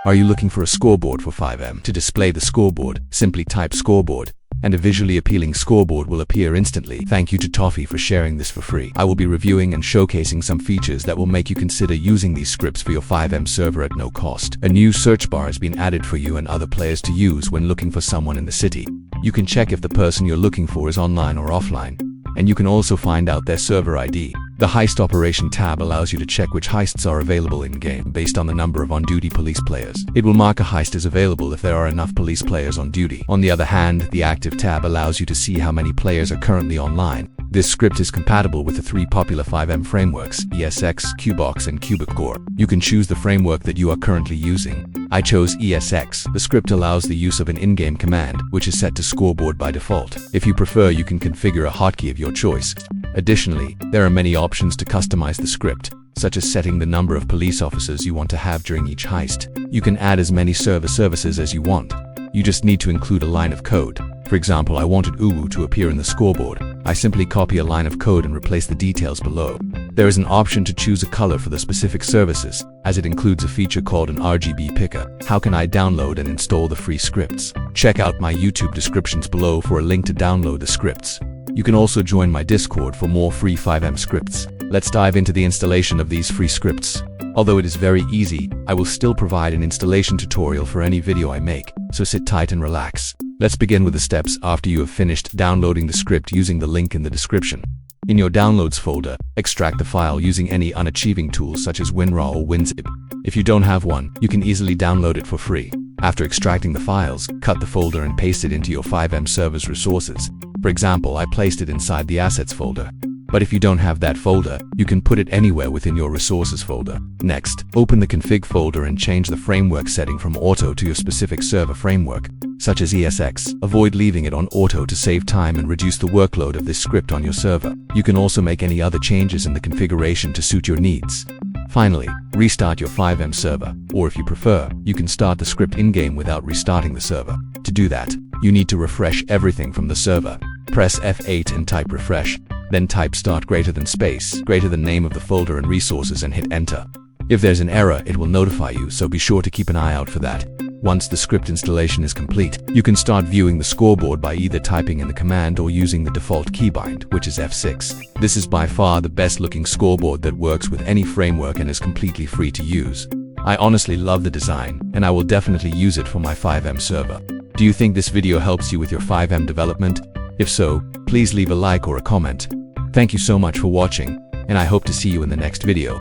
Are you looking for a scoreboard for FiveM? To display the scoreboard, simply type scoreboard, and a visually appealing scoreboard will appear instantly. Thank you to Toffee for sharing this for free. I will be reviewing and showcasing some features that will make you consider using these scripts for your FiveM server at no cost. A new search bar has been added for you and other players to use when looking for someone in the city. You can check if the person you're looking for is online or offline, and you can also find out their server ID. The Heist Operation tab allows you to check which heists are available in-game based on the number of on-duty police players. It will mark a heist as available if there are enough police players on duty. On the other hand, the Active tab allows you to see how many players are currently online. This script is compatible with the three popular FiveM frameworks, ESX, Qbox, and Qbcore. You can choose the framework that you are currently using. I chose ESX. The script allows the use of an in-game command, which is set to scoreboard by default. If you prefer, you can configure a hotkey of your choice. Additionally, there are many options to customize the script, such as setting the number of police officers you want to have during each heist. You can add as many server services as you want. You just need to include a line of code. For example, I wanted Uwu to appear in the scoreboard. I simply copy a line of code and replace the details below. There is an option to choose a color for the specific services, as it includes a feature called an RGB picker. How can I download and install the free scripts? Check out my YouTube descriptions below for a link to download the scripts. You can also join my Discord for more free FiveM scripts. Let's dive into the installation of these free scripts. Although it is very easy, I will still provide an installation tutorial for any video I make, so sit tight and relax. Let's begin with the steps after you have finished downloading the script using the link in the description. In your Downloads folder, extract the file using any unachieving tools such as WinRAR or WinZip. If you don't have one, you can easily download it for free. After extracting the files, cut the folder and paste it into your FiveM server's resources. For example, I placed it inside the Assets folder. But if you don't have that folder, you can put it anywhere within your Resources folder. Next, open the Config folder and change the framework setting from Auto to your specific server framework, such as ESX. Avoid leaving it on Auto to save time and reduce the workload of this script on your server. You can also make any other changes in the configuration to suit your needs. Finally, restart your FiveM server, or if you prefer, you can start the script in-game without restarting the server. To do that, you need to refresh everything from the server. Press F8 and type refresh. Then type start greater than space, greater than name of the folder and resources and hit enter. If there's an error, it will notify you, so be sure to keep an eye out for that. Once the script installation is complete, you can start viewing the scoreboard by either typing in the command or using the default keybind, which is F6. This is by far the best looking scoreboard that works with any framework and is completely free to use. I honestly love the design, and I will definitely use it for my FiveM server. Do you think this video helps you with your FiveM development? If so, please leave a like or a comment. Thank you so much for watching, and I hope to see you in the next video.